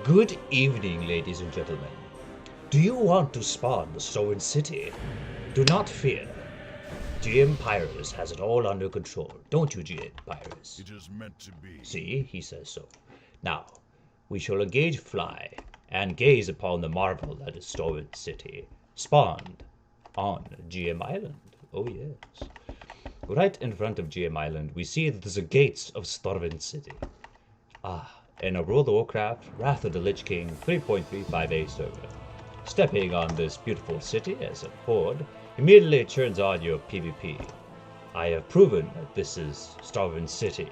Good evening, ladies and gentlemen. Do you want to spawn the Stormwind City? Do not fear. GM Pyrus has it all under control, don't you, GM Pyrus? It is meant to be. See, he says so. Now, we shall engage Fly and gaze upon the marvel that is Stormwind City, spawned on GM Island. Oh yes. Right in front of GM Island, we see that there's the gates of Stormwind City. In a World of Warcraft Wrath of the Lich King 3.35a server. Stepping on this beautiful city as a horde immediately turns on your PvP. I have proven that this is Stormwind City.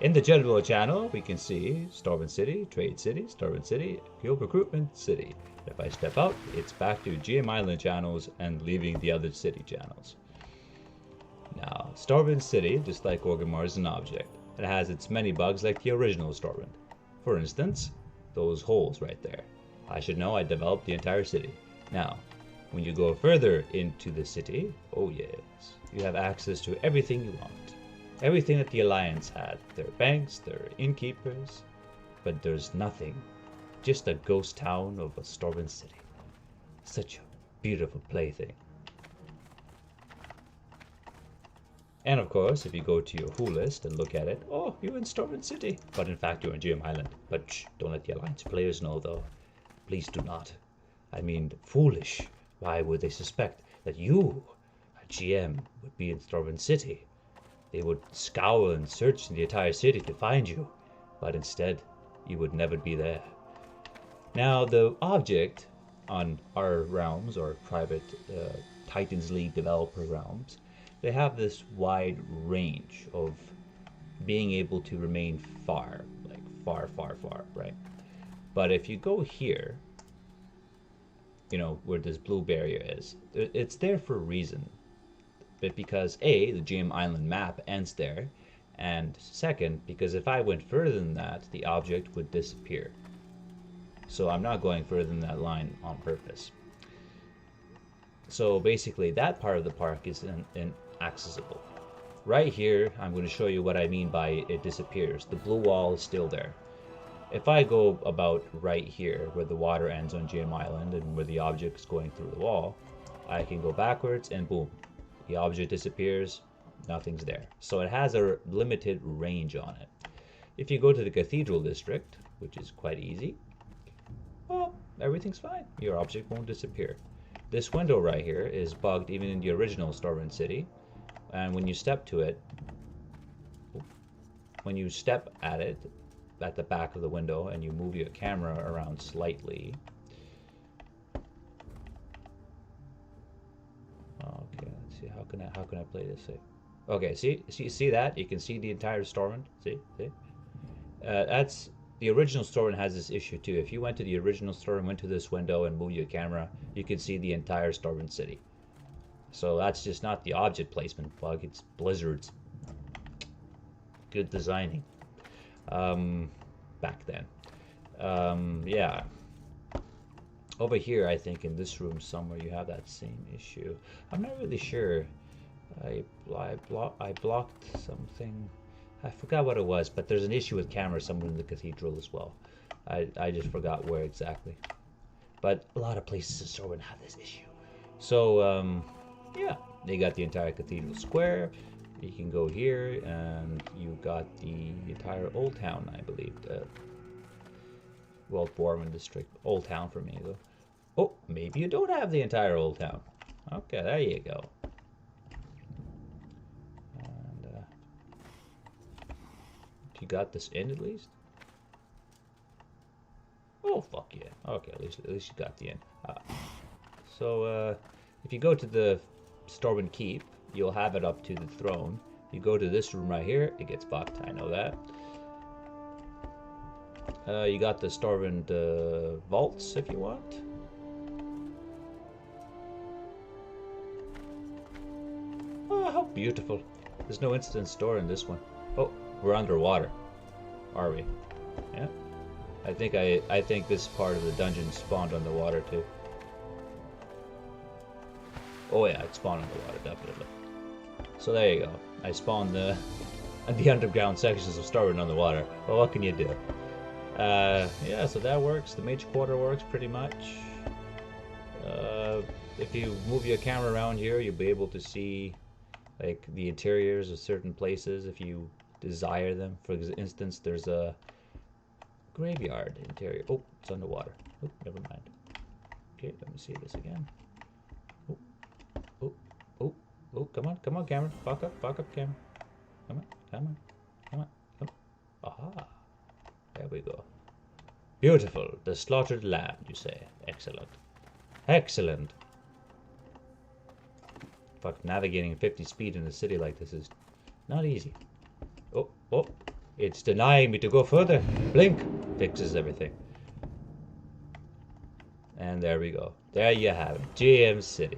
In the general channel, we can see Stormwind City, Trade City, Stormwind City, Guild Recruitment City. If I step out, it's back to GM Island channels and leaving the other city channels. Now, Stormwind City, just like Orgrimmar, is an object. It has its many bugs like the original Stormwind. For instance, those holes right there. I should know I developed the entire city. Now, when you go further into the city, oh yes, you have access to everything you want. Everything that the Alliance had. Their banks, their innkeepers, but there's nothing. Just a ghost town of a Stormwind City. Such a beautiful plaything. And of course, if you go to your who list and look at it, oh, you're in Stormwind City. But in fact, you're in GM Island. But shh, don't let the Alliance players know, though. Please do not. I mean, foolish. Why would they suspect that you, a GM, would be in Stormwind City? They would scour and search the entire city to find you. But instead, you would never be there. Now, the object on our realms, or private Titans League developer realms, they have this wide range of being able to remain far, like far, right? But if you go here, you know, where this blue barrier is, it's there for a reason. But because A, the GM Island map ends there, and second, because if I went further than that, the object would disappear. So I'm not going further than that line on purpose. So basically, that part of the park is inaccessible. Right here, I'm going to show you what I mean by it disappears. The blue wall is still there. If I go about right here, where the water ends on GM Island and where the object is going through the wall, I can go backwards and boom, the object disappears, nothing's there. So it has a limited range on it. If you go to the Cathedral District, which is quite easy, well, everything's fine. Your object won't disappear. This window right here is bugged even in the original Stormwind City. And when you step to it, when you step at it, at the back of the window, and you move your camera around slightly. Okay, let's see, how can I play this? Okay, see that? You can see the entire Stormwind. See? That's the original Stormwind has this issue too. If you went to the original Stormwind, went to this window and moved your camera, you could see the entire Stormwind City. So that's just not the object placement bug, it's Blizzard's good designing. Back then. Yeah. Over here, I think in this room somewhere, you have that same issue. I'm not really sure. I blocked something. I forgot what it was, but there's an issue with cameras somewhere in the cathedral as well. I just forgot where exactly. But a lot of places in Stormwind have this issue. So, yeah, they got the entire cathedral square. You can go here, and you got the entire Old Town, I believe. Well, Borman District. Old Town for me, though. Oh, maybe you don't have the entire Old Town. Okay, there you go. And, you got this in, at least? Oh, fuck yeah. Okay, at least you got the in. So, if you go to the Stormwind Keep, you'll have it up to the throne. You go to this room right here, it gets fucked, I know that. You got the Stormwind vaults if you want. Oh, how beautiful. There's no instant store in this one. Oh, we're underwater. Are we? Yeah. I think this part of the dungeon spawned underwater too. Oh yeah, it spawned underwater, definitely. So there you go. I spawned the underground sections of Stormwind underwater. Well, what can you do? Yeah, so that works. The mage quarter works pretty much. If you move your camera around here, you'll be able to see like the interiors of certain places if you desire them. For instance, there's a graveyard interior. Oh, it's underwater. Oh, never mind. Okay, let me see this again. Oh, oh, oh, oh, come on, camera. Fuck up, camera. Come on, come on. Aha. There we go. Beautiful. The slaughtered lamb, you say. Excellent. Excellent. Fuck, navigating 50 speed in a city like this is not easy. Oh, oh. It's denying me to go further. Blink. Fixes everything. And there we go. There you have it. GM City.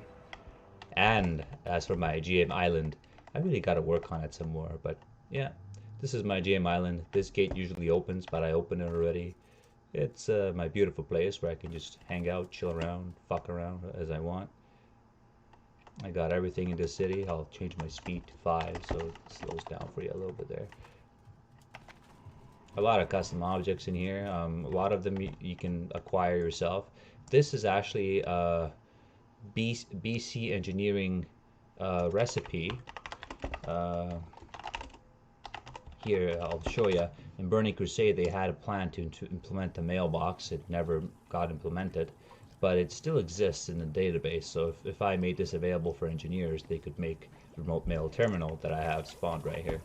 And as for my GM Island, I really got to work on it some more. But yeah, this is my GM Island. This gate usually opens, but I opened it already. It's my beautiful place where I can just hang out, chill around, fuck around as I want. I got everything in this city. I'll change my speed to 5 so it slows down for you a little bit there. A lot of custom objects in here. A lot of them you can acquire yourself. This is actually a BC engineering recipe. Here, I'll show you. In Burning Crusade, they had a plan to implement the mailbox. It never got implemented, but it still exists in the database. So if I made this available for engineers, they could make the remote mail terminal that I have spawned right here.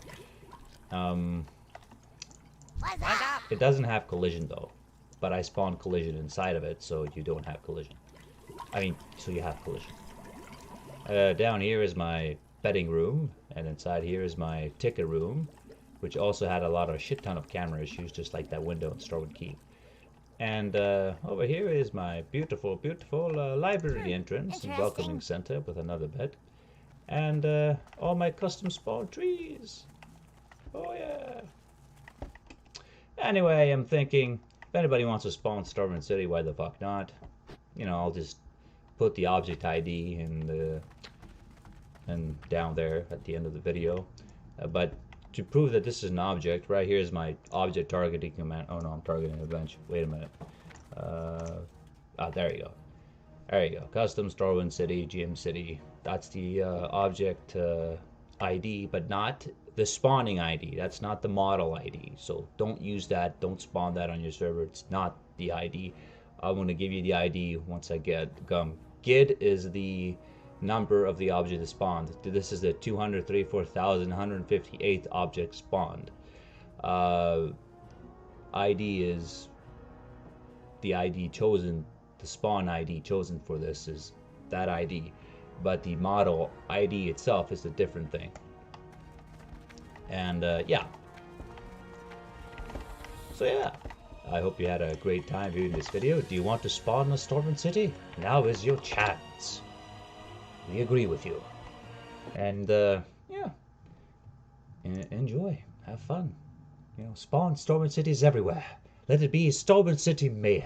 It doesn't have collision though, but I spawned collision inside of it, so you don't have collision. I mean, so you have collision. Down here is my betting room, and inside here is my ticket room, which also had a lot of shit ton of camera issues, just like that window in Stormwind City. And over here is my beautiful, beautiful library entrance and welcoming center with another bed. And all my custom spawn trees. Oh yeah. Anyway, I'm thinking, if anybody wants to spawn Stormwind City, why the fuck not? You know, I'll just put the object ID and down there at the end of the video. But to prove that this is an object, right here is my object targeting command. Oh no, I'm targeting a bench. Wait a minute. There you go. There you go. Custom Stormwind City, GM City. That's the object ID, but not the spawning ID. That's not the model ID. So don't use that. Don't spawn that on your server. It's not the ID. I'm going to give you the ID once I get GID is the number of the object that spawned. This is the 234,158th object spawned. ID is the ID chosen. The spawn ID chosen for this is that ID, but the model ID itself is a different thing. And yeah, so yeah, I hope you had a great time viewing this video. Do you want to spawn a Stormwind City? Now is your chance. We agree with you. And yeah, enjoy, have fun. You know, spawn Stormwind Cities everywhere. Let it be Stormwind City mayhem.